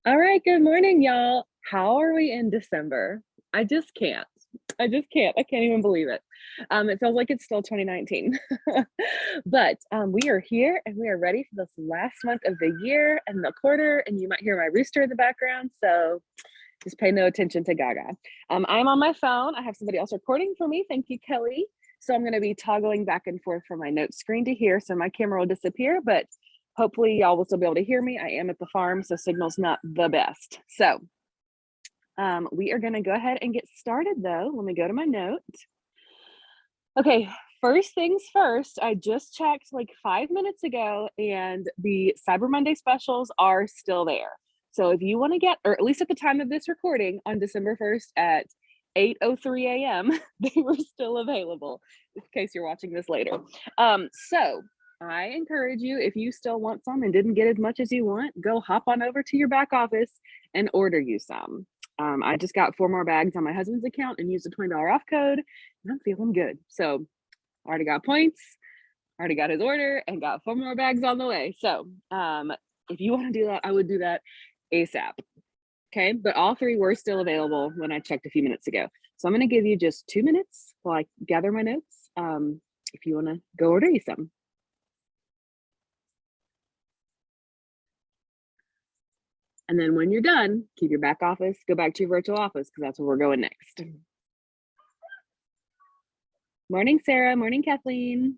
All right, good morning, y'all. How are we in December? I just can't. I just can't. I can't even believe it. It feels like it's still 2019. But we are here and we are ready for this last month of the year and the quarter. And you might hear my rooster in the background. So just pay no attention to Gaga. I'm on my phone. I have somebody else recording for me. Thank you, Kelly. So I'm going to be toggling back and forth from my notes screen to here. So my camera will disappear, but hopefully y'all will still be able to hear me. I am at the farm, so signal's not the best. So we are going to go ahead and get started though. Let me go to my note. Okay, first things first, I just checked like 5 minutes ago and the Cyber Monday specials are still there. So if you want to get, or at least at the time of this recording on December 1st at 8:03 a.m., they were still available in case you're watching this later. So I encourage you, if you still want some and didn't get as much as you want, go hop on over to your back office and order you some. I just got 4 more bags on my husband's account and used a $20 off code, and I'm feeling good. So I already got points, already got his order, and got 4 more bags on the way. So if you want to do that, I would do that ASAP. Okay, but all 3 were still available when I checked a few minutes ago. So I'm going to give you just 2 minutes while I gather my notes. If you want to go order you some. And then when you're done, keep your back office, go back to your virtual office because that's where we're going next. Morning, Sarah. Morning, Kathleen.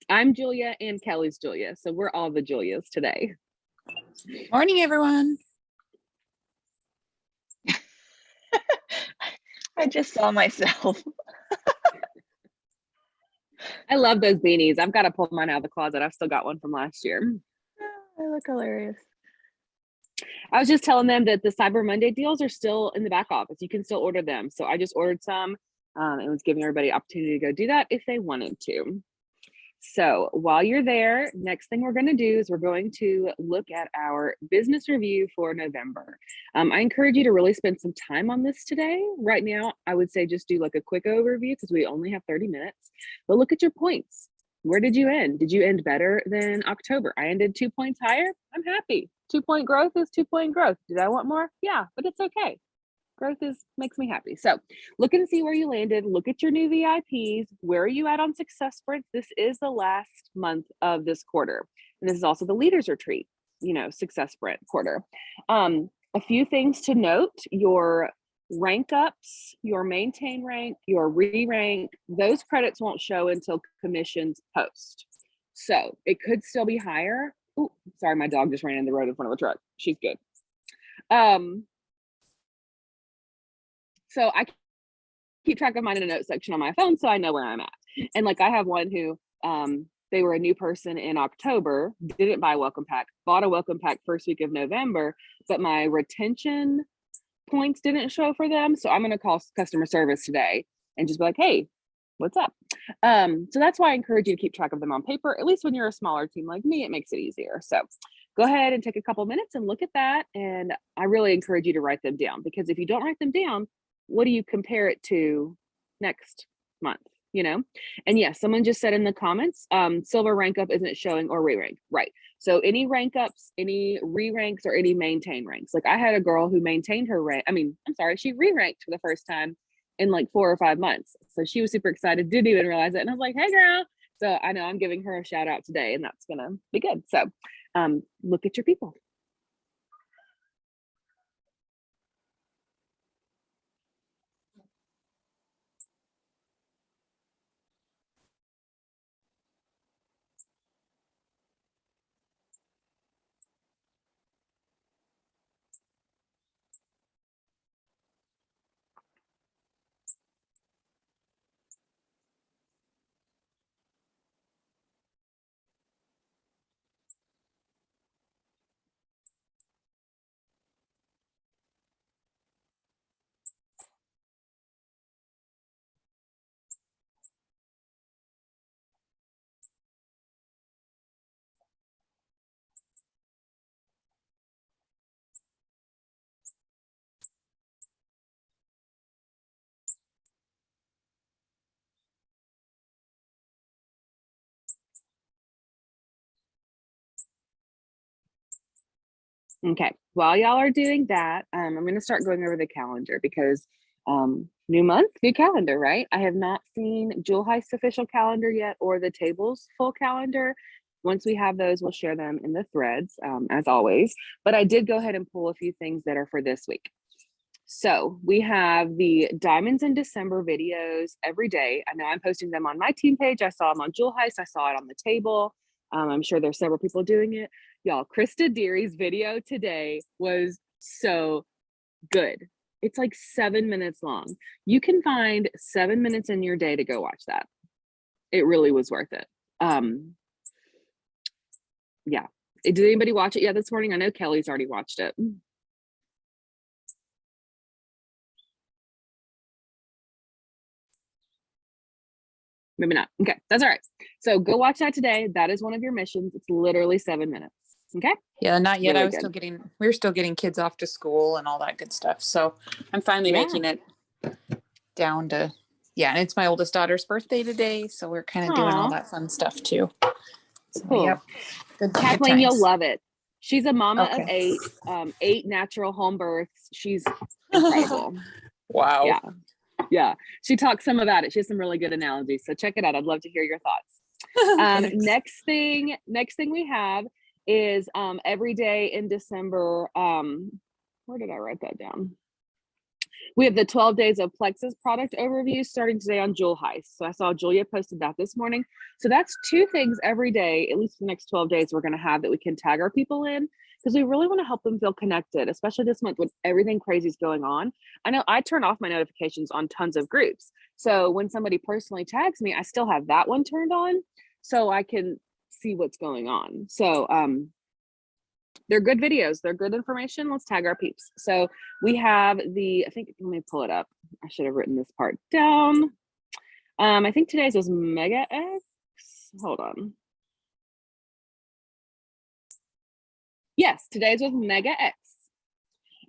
I'm Julia and Kelly's Julia. So we're all the Julias today. Morning, everyone. I just saw myself. I love those beanies. I've got to pull mine out of the closet. I've still got one from last year. I look hilarious. I was just telling them that the Cyber Monday deals are still in the back office. You can still order them. So I just ordered some and was giving everybody opportunity to go do that if they wanted to. So while you're there, next thing we're going to do is we're going to look at our business review for November. I encourage you to really spend some time on this today. Right now, I would say just do like a quick overview because we only have 30 minutes, but look at your points. Where did you end? Did you end better than October? I ended 2 points higher. I'm happy. 2-point growth is 2-point growth. Did I want more? Yeah, but it's okay. Growth makes me happy. So look and see where you landed. Look at your new VIPs. Where are you at on success sprints? This is the last month of this quarter. And this is also the leaders retreat, success sprint quarter. A few things to note: your rank ups, your maintain rank, your re-rank, those credits won't show until commissions post. So it could still be higher. Oh, sorry, my dog just ran in the road in front of a truck. She's good. So I keep track of mine in a note section on my phone so I know where I'm at. And like I have one who they were a new person in October, didn't buy a welcome pack, bought a welcome pack first week of November, but my retention points didn't show for them. So I'm going to call customer service today and just be like, hey, what's up? So that's why I encourage you to keep track of them on paper. At least when you're a smaller team like me, it makes it easier. So go ahead and take a couple minutes and look at that. And I really encourage you to write them down, because if you don't write them down, what do you compare it to next month? And yes, someone just said in the comments, silver rank up isn't showing or re-rank. Right. So any rank ups, any re-ranks, or any maintain ranks. Like I had a girl who maintained her rank. She re-ranked for the first time in like 4 or 5 months. So she was super excited, didn't even realize it. And I was like, hey girl. So I know I'm giving her a shout out today, and that's gonna be good. So look at your people. Okay, while y'all are doing that, I'm going to start going over the calendar because new month, new calendar, right? I have not seen Jewel Heist's official calendar yet or the table's full calendar. Once we have those, we'll share them in the threads, as always. But I did go ahead and pull a few things that are for this week. So we have the Diamonds in December videos every day. I know I'm posting them on my team page. I saw them on Jewel Heist. I saw it on the table. I'm sure there's several people doing it. Y'all, Krista Deary's video today was so good. It's like 7 minutes long. You can find 7 minutes in your day to go watch that. It really was worth it. Yeah. Did anybody watch it yet this morning? I know Kelly's already watched it. Maybe not. Okay, that's all right. So go watch that today. That is one of your missions. It's literally 7 minutes. Okay. Yeah, not yet. Really I was good. we were still getting kids off to school and all that good stuff. So I'm finally Yeah. making it down to, and it's my oldest daughter's birthday today. So we're kind of doing all Aw. that fun stuff too. So, Cool. yep. Good Kathleen, you'll times. love it. She's a mama of Okay. 8 natural home births. She's incredible. Wow. Yeah. Yeah. She talks some about it. She has some really good analogies. So check it out. I'd love to hear your thoughts. Next thing we have is every day in December. Where did I write that down? We have the 12 days of Plexus product overview starting today on Jewel Heist. So I saw Julia posted that this morning. So that's 2 things every day, at least for the next 12 days, we're going to have that we can tag our people in because we really want to help them feel connected, especially this month when everything crazy is going on. I know I turn off my notifications on tons of groups. So when somebody personally tags me, I still have that one turned on so I can see what's going on. So they're good videos. They're good information. Let's tag our peeps. So we have let me pull it up. I should have written this part down. I think today's was Mega X. Hold on. Yes, today's was Mega X.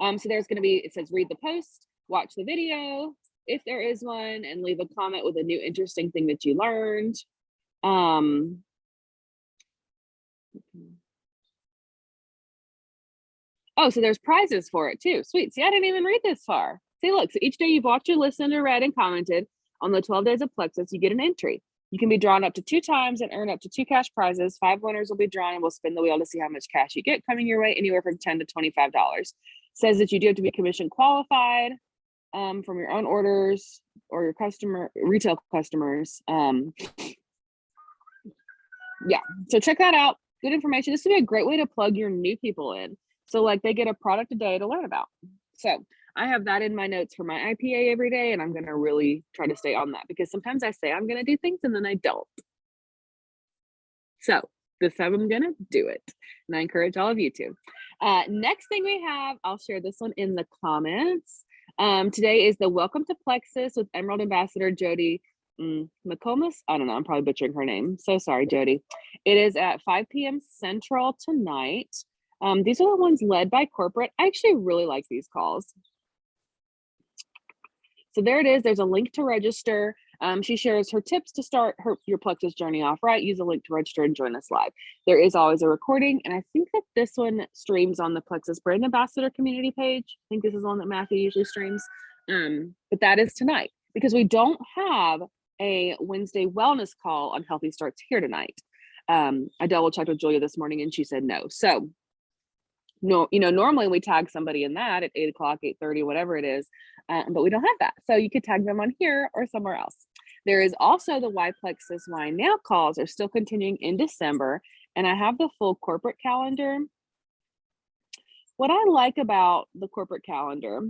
So there's going to be, it says read the post, watch the video, if there is one, and leave a comment with a new interesting thing that you learned. Oh, so there's prizes for it too. Sweet. See, I didn't even read this far. See, look, so each day you've watched or listened or read and commented on the 12 days of Plexus, you get an entry. You can be drawn up to 2 times and earn up to 2 cash prizes. 5 winners will be drawn and we'll spin the wheel to see how much cash you get coming your way, anywhere from $10 to $25. Says that you do have to be commission qualified from your own orders or your retail customers. Yeah, so check that out. Good information. This would be a great way to plug your new people in. So like they get a product a day to learn about. So I have that in my notes for my IPA every day, and I'm going to really try to stay on that because sometimes I say I'm going to do things and then I don't. So this time I'm going to do it. And I encourage all of you to. Next thing we have, I'll share this one in the comments. Today is the Welcome to Plexus with Emerald Ambassador Jody McComas. I don't know. I'm probably butchering her name. So sorry, Jody. It is at 5 p.m. Central tonight. These are the ones led by corporate. I actually really like these calls. So there it is. There's a link to register. She shares her tips to start your Plexus journey off right. Use a link to register and join us live. There is always a recording. And I think that this one streams on the Plexus Brand Ambassador community page. I think this is one that Matthew usually streams. But that is tonight because we don't have a Wednesday wellness call on Healthy Starts here tonight. I double checked with Julia this morning and she said no. So no, normally we tag somebody in that at 8 o'clock, 8:30, whatever it is, but we don't have that. So you could tag them on here or somewhere else. There is also the Why Plexus Why Now calls are still continuing in December, and I have the full corporate calendar. What I like about the corporate calendar,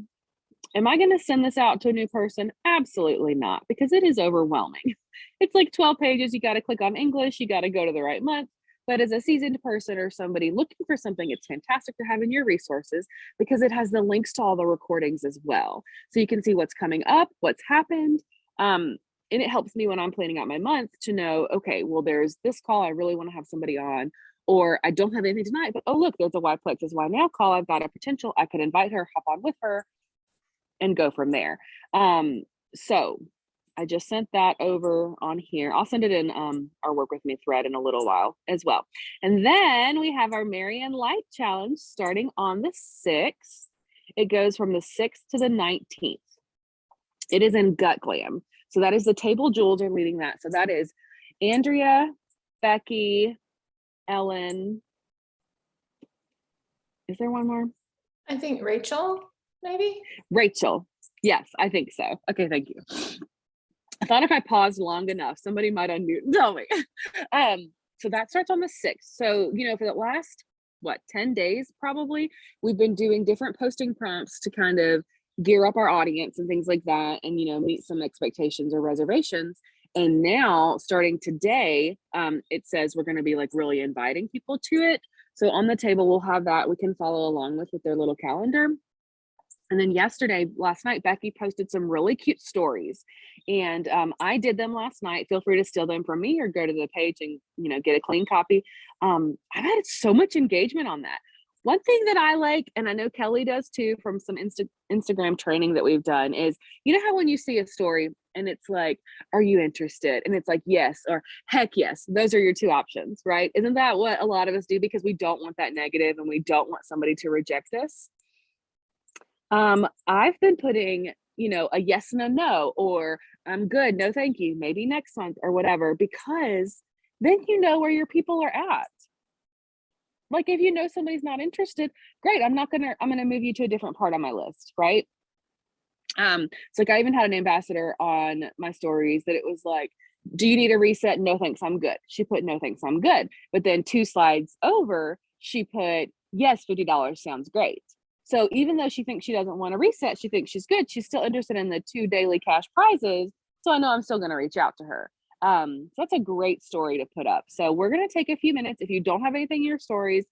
am I going to send this out to a new person? Absolutely not, because it is overwhelming. It's like 12 pages. You got to click on English. You got to go to the right month. But as a seasoned person or somebody looking for something, it's fantastic to have in your resources because it has the links to all the recordings as well. So you can see what's coming up, what's happened. And it helps me when I'm planning out my month to know, okay, well, there's this call I really want to have somebody on, or I don't have anything tonight, but oh, look, there's a Why Plexus Why Now call. I've got a potential. I could invite her, hop on with her, and go from there. So I just sent that over on here. I'll send it in our work with me thread in a little while as well. And then we have our Marian Light Challenge starting on the 6th. It goes from the 6th to the 19th. It is in Gut Glam. So that is the Table Jewels are leading that. So that is Andrea, Becky, Ellen. Is there one more? I think Rachel, maybe. Rachel. Yes, I think so. Okay, thank you. I thought if I paused long enough, somebody might unmute and tell me. So that starts on the 6th. So, for the last, 10 days probably, we've been doing different posting prompts to kind of gear up our audience and things like that and, meet some expectations or reservations. And now starting today, it says we're going to be like really inviting people to it. So on the table, we'll have that we can follow along with their little calendar. And then last night, Becky posted some really cute stories and I did them last night. Feel free to steal them from me or go to the page and, get a clean copy. I've had so much engagement on that. One thing that I like, and I know Kelly does too, from some Instagram training that we've done is, how when you see a story and it's like, are you interested? And it's like, yes, or heck yes. Those are your two options, right? Isn't that what a lot of us do? Because we don't want that negative and we don't want somebody to reject us. I've been putting, a yes and a no, or I'm good, no thank you, maybe next month or whatever, because then where your people are at. Like if somebody's not interested, great, I'm gonna move you to a different part on my list, right? So like I even had an ambassador on my stories that it was like, do you need a reset? No thanks, I'm good. She put no thanks, I'm good. But then 2 slides over, she put yes, $50 sounds great. So even though she thinks she doesn't want to reset, she thinks she's good, she's still interested in the 2 daily cash prizes. So I know I'm still going to reach out to her. So that's a great story to put up. So we're going to take a few minutes. If you don't have anything in your stories,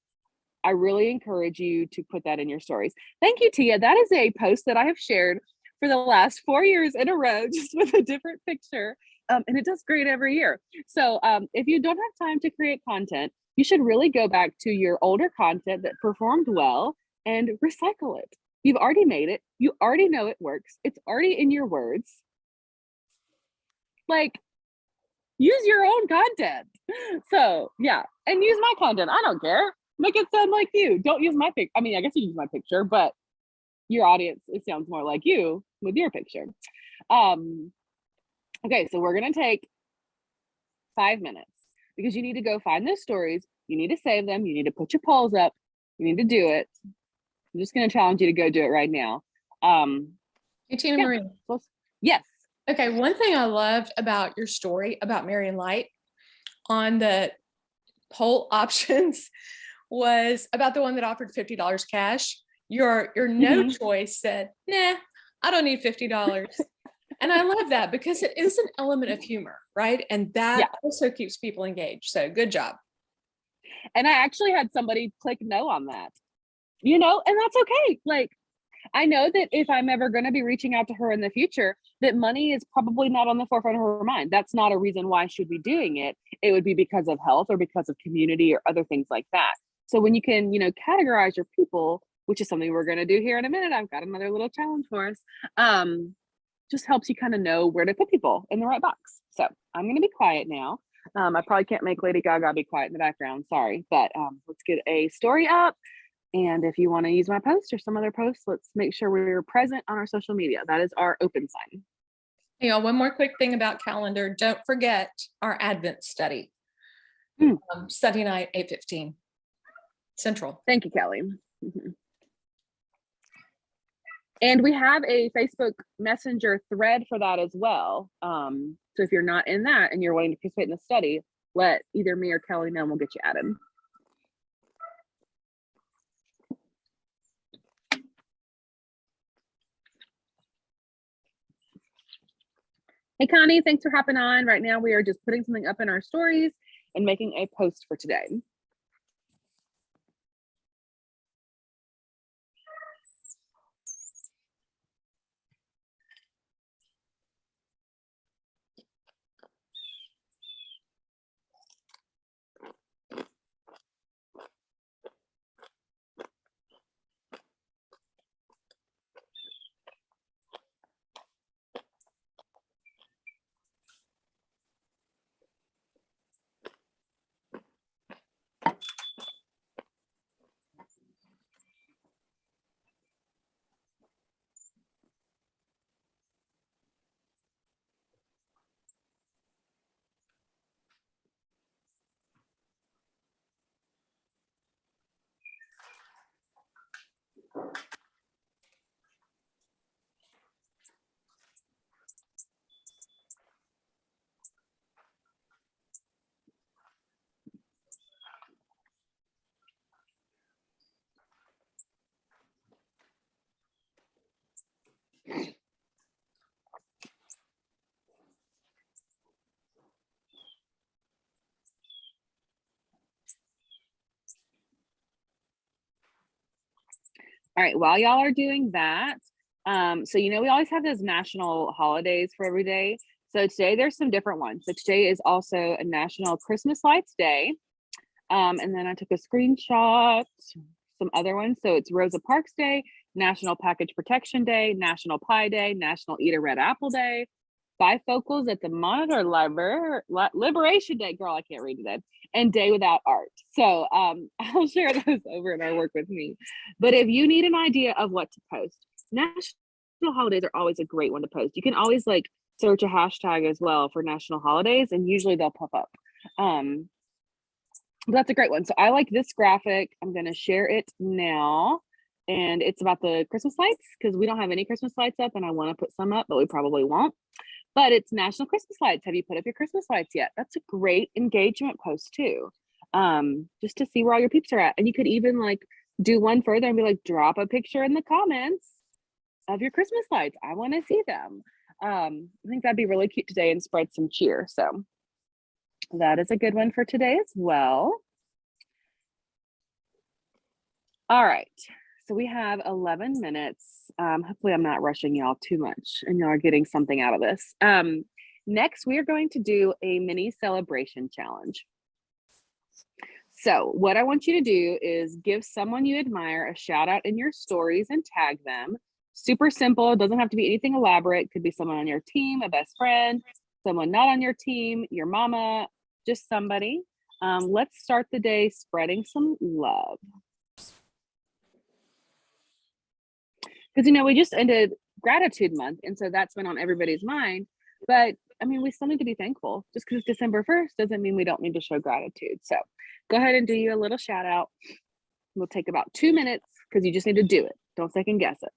I really encourage you to put that in your stories. Thank you, Tia. That is a post that I have shared for the last 4 years in a row, just with a different picture. And it does great every year. So if you don't have time to create content, you should really go back to your older content that performed well and recycle it. You've already made it. You already know it works. It's already in your words. Like, use your own content. So yeah, and use my content. I don't care. Make it sound like you. Don't use my pic. I mean, I guess you use my picture, but your audience, it sounds more like you with your picture. Okay, so we're gonna take 5 minutes because you need to go find those stories. You need to save them. You need to put your polls up. You need to do it. I'm just gonna challenge you to go do it right now. Hey, Tina Yeah. Marie. Yes. Okay, one thing I loved about your story about Marian Light on the poll options was about the one that offered $50 cash. Your no choice said, nah, I don't need $50. And I love that because it is an element of humor, right? And that also keeps people engaged. So good job. And I actually had somebody click no on that, and that's okay. Like, I know that if I'm ever going to be reaching out to her in the future, that money is probably not on the forefront of her mind. That's not a reason why she'd be doing it. It would be because of health or because of community or other things like that. So when you can, categorize your people, which is something we're going to do here in a minute, I've got another little challenge for us. Just helps you kind of know where to put people in the right box. So I'm going to be quiet now. I probably can't make Lady Gaga be quiet in the background. Sorry, but let's get a story up. And if you want to use my post or some other post, let's make sure we're present on our social media. That is our open sign. Hey, y'all, one more quick thing about calendar. Don't forget our Advent study. Study night, 8:15 Central. Thank you, Kelly. And we have a Facebook Messenger thread for that as well. So if you're not in that and you're wanting to participate in the study, let either me or Kelly know and we'll get you added. Hey, Connie, thanks for hopping on. Right now, we are just putting something up in our stories and making a post for today. All right, while y'all are doing that, so we always have those national holidays for every day. So today there's some different ones. So today is also a National Christmas Lights Day. And then I took a screenshot, some other ones. So it's Rosa Parks Day, National Package Protection Day, National Pie Day, National Eat a Red Apple Day, Bifocals at the Monitor Liberation Day. Girl, I can't read today. And Day Without Art. So I'll share those over in our Work With Me. But if you need an idea of what to post, national holidays are always a great one to post. You can always like search a hashtag as well for national holidays, and usually they'll pop up. But that's a great one. So I like this graphic. I'm going to share it now. And it's about the Christmas lights because we don't have any Christmas lights up and I want to put some up, but we probably won't. But it's National Christmas Lights. Have you put up your Christmas lights yet? That's a great engagement post too. Just to see where all your peeps are at. And you could even like do one further and be like, drop a picture in the comments of your Christmas lights. I want to see them. I think that'd be really cute today and spread some cheer. So that is a good one for today as well. All right. So we have 11 minutes. Hopefully I'm not rushing y'all too much and y'all are getting something out of this. Next, we are going to do a mini celebration challenge. So what I want you to do is give someone you admire a shout out in your stories and tag them. Super simple. It doesn't have to be anything elaborate. It could be someone on your team, a best friend, someone not on your team, your mama, just somebody. Let's start the day spreading some love. Because, we just ended gratitude month. And so that's been on everybody's mind. But I mean, we still need to be thankful. Just because it's December 1st doesn't mean we don't need to show gratitude. So go ahead and do you a little shout out. We'll take about 2 minutes because you just need to do it. Don't second guess it.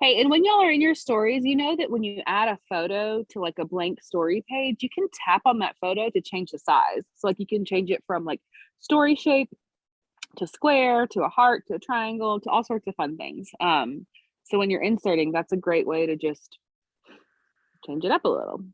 Hey, and when y'all are in your stories, you know that when you add a photo to like a blank story page, you can tap on that photo to change the size. So like you can change it from like story shape to square to a heart to a triangle to all sorts of fun things. So when you're inserting, that's a great way to just change it up a little.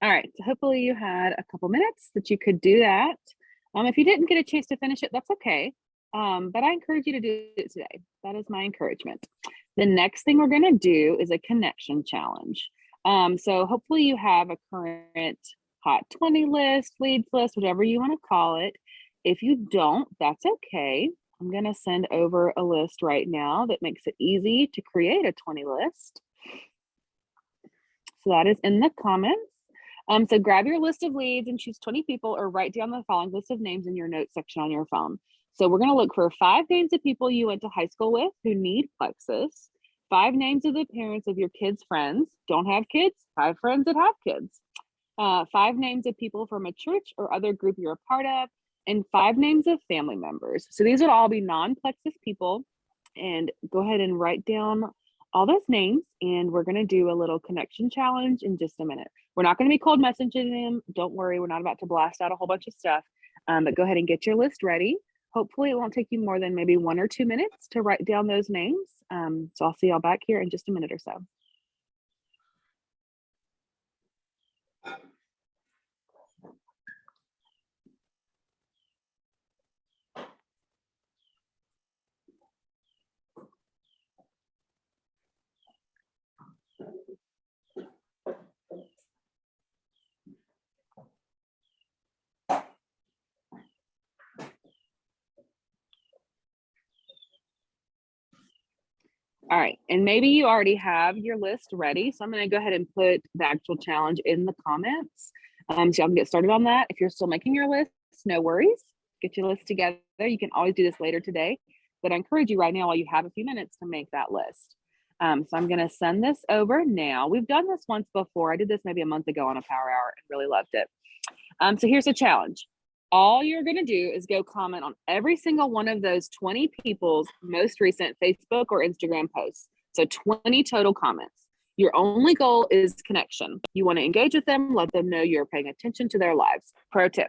All right, so hopefully you had a couple minutes that you could do that. If you didn't get a chance to finish it, that's okay. But I encourage you to do it today. That is my encouragement. The next thing we're going to do is a connection challenge. So hopefully you have a current Hot 20 list, leads list, whatever you want to call it. If you don't, that's okay. I'm going to send over a list right now that makes it easy to create a 20 list. So that is in the comments. So grab your list of leads and choose 20 people, or write down the following list of names in your notes section on your phone. So we're going to look for 5 names of people you went to high school with who need Plexus, 5 names of the parents of your kids' friends, don't have kids, 5 friends that have kids, 5 names of people from a church or other group you're a part of, and 5 names of family members. So these would all be non-Plexus people. And go ahead and write down all those names, and we're going to do a little connection challenge in just a minute. We're not going to be cold messaging them. Don't worry, we're not about to blast out a whole bunch of stuff, but go ahead and get your list ready. Hopefully it won't take you more than maybe 1 or 2 minutes to write down those names. So I'll see y'all back here in just a minute or so. All right, and maybe you already have your list ready. So I'm going to go ahead and put the actual challenge in the comments. So y'all can get started on that. If you're still making your list, no worries. Get your list together. You can always do this later today, but I encourage you right now while you have a few minutes to make that list. So I'm going to send this over now. We've done this once before. I did this maybe a month ago on a power hour and really loved it. So here's a challenge. All you're going to do is go comment on every single one of those 20 people's most recent Facebook or Instagram posts. So 20 total comments. Your only goal is connection. You want to engage with them, let them know you're paying attention to their lives. Pro tip,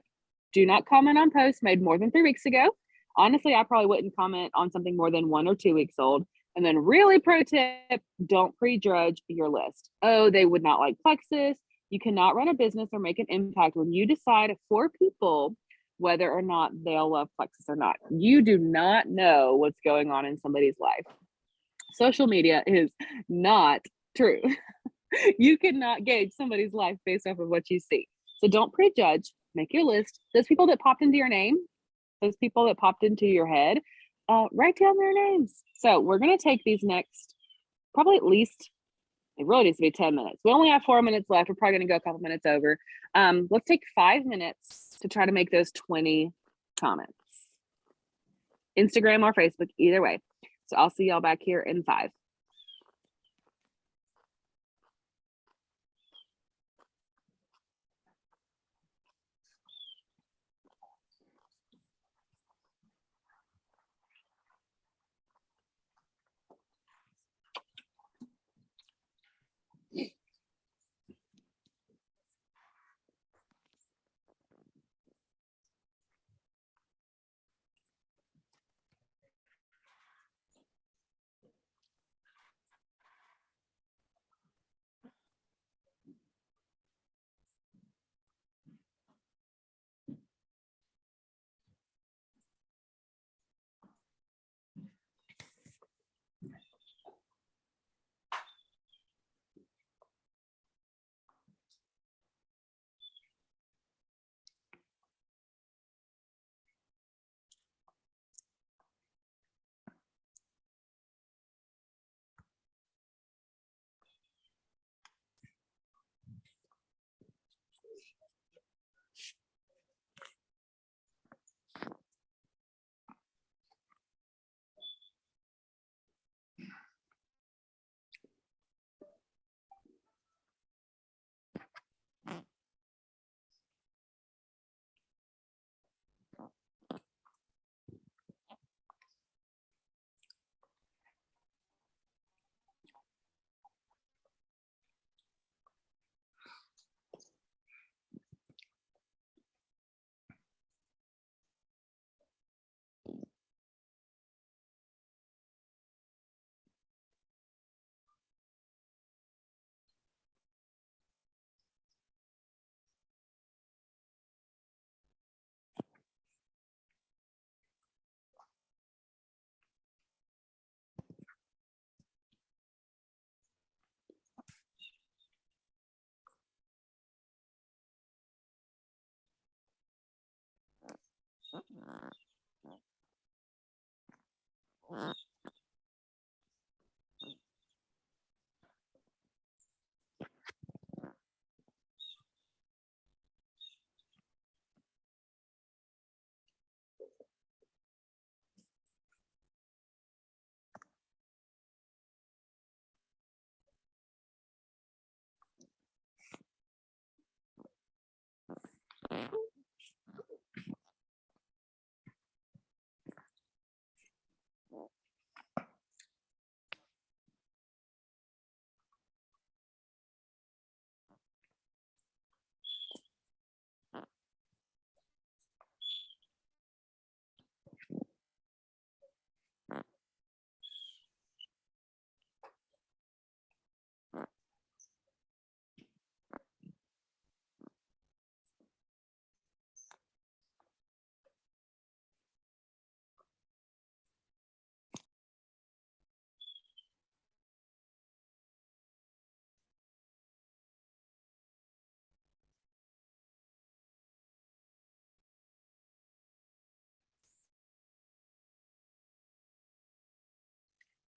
do not comment on posts made more than 3 weeks ago. Honestly, I probably wouldn't comment on something more than 1 or 2 weeks old. And then really pro tip, don't prejudge your list. Oh, they would not like Plexus. You cannot run a business or make an impact when you decide for people whether or not they'll love Plexus or not. You do not know what's going on in somebody's life. Social media is not true. You cannot gauge somebody's life based off of what you see. So don't prejudge, make your list. Those people that popped into your name, those people that popped into your head, write down their names. So we're going to take these next, probably at least, it really needs to be 10 minutes. We only have 4 minutes left. We're probably going to go a couple minutes over. Let's take 5 minutes to try to make those 20 comments. Instagram or Facebook, either way. So I'll see y'all back here in 5.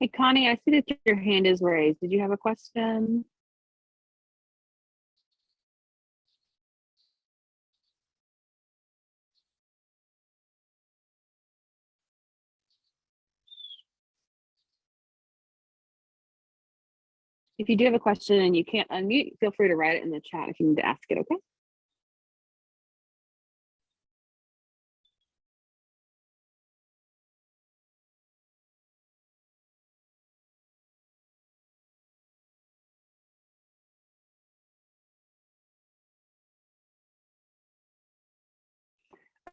Hey, Connie, I see that your hand is raised. Did you have a question? If you do have a question and you can't unmute, feel free to write it in the chat if you need to ask it, okay?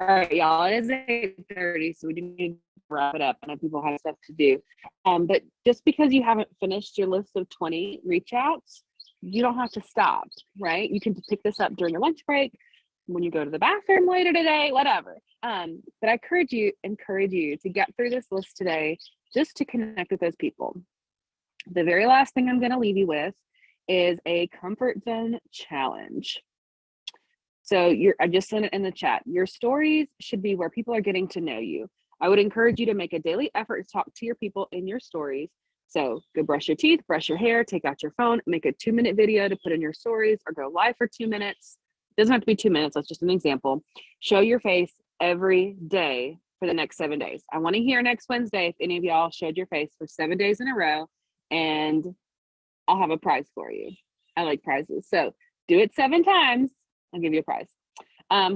All right, y'all, it is 8:30, so we do need to wrap it up. I know people have stuff to do. But just because you haven't finished your list of 20 reach outs, you don't have to stop, right? You can pick this up during your lunch break, when you go to the bathroom later today, whatever. But I encourage you to get through this list today just to connect with those people. The very last thing I'm going to leave you with is a comfort zone challenge. So I just sent it in the chat. Your stories should be where people are getting to know you. I would encourage you to make a daily effort to talk to your people in your stories. So go brush your teeth, brush your hair, take out your phone, make a 2-minute video to put in your stories, or go live for 2 minutes. It doesn't have to be 2 minutes. That's just an example. Show your face every day for the next 7 days. I want to hear next Wednesday if any of y'all showed your face for 7 days in a row, and I'll have a prize for you. I like prizes. So do it 7 times. I'll give you a prize.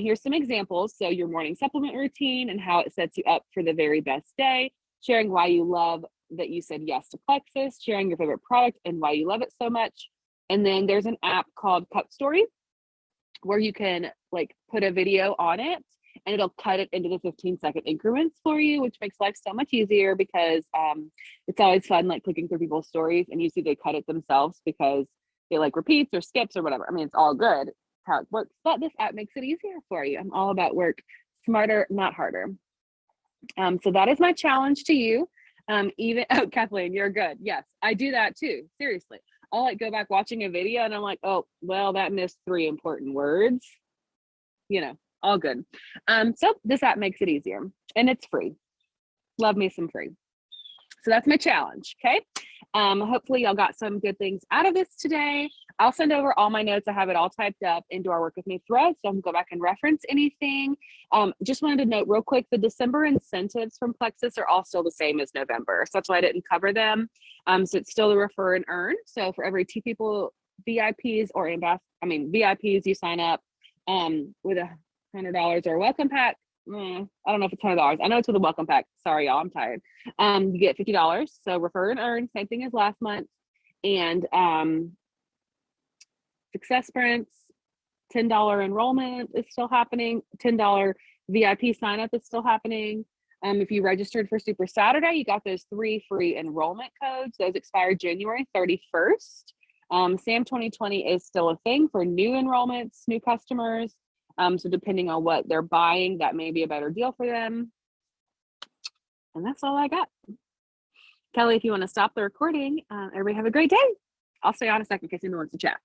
Here's some examples. So your morning supplement routine and how it sets you up for the very best day, sharing why you love that you said yes to Plexus, sharing your favorite product and why you love it so much. And then there's an app called Cup Story where you can like put a video on it and it'll cut it into the 15-second increments for you, which makes life so much easier because it's always fun like clicking through people's stories and usually they cut it themselves because it like repeats or skips or whatever. I mean, it's all good how it works, but this app makes it easier for you. I'm all about work smarter, not harder. So that is my challenge to you. Oh, Kathleen, you're good. Yes, I do that too. Seriously. I'll like go back watching a video and I'm like, oh, well, that missed 3 important words. You know, all good. So this app makes it easier and it's free. Love me some free. So that's my challenge. Okay. Hopefully y'all got some good things out of this today. I'll send over all my notes. I have it all typed up into our Work With Me thread, so I can go back and reference anything. Just wanted to note real quick, the December incentives from Plexus are all still the same as November. So that's why I didn't cover them. So it's still the refer and earn. So for every 2 people, VIPs or VIPs, you sign up with $100 or a welcome pack. I don't know if it's $100. I know it's with a welcome pack. Sorry, y'all, I'm tired. You get $50. So refer and earn, same thing as last month. And Success Sprints, $10 enrollment is still happening. $10 VIP sign up is still happening. If you registered for Super Saturday, you got those 3 free enrollment codes. Those expire January 31st. SAM 2020 is still a thing for new enrollments, new customers. So depending on what they're buying, that may be a better deal for them. And that's all I got. Kelly, if you want to stop the recording, everybody have a great day. I'll stay on a second in case anyone wants to chat.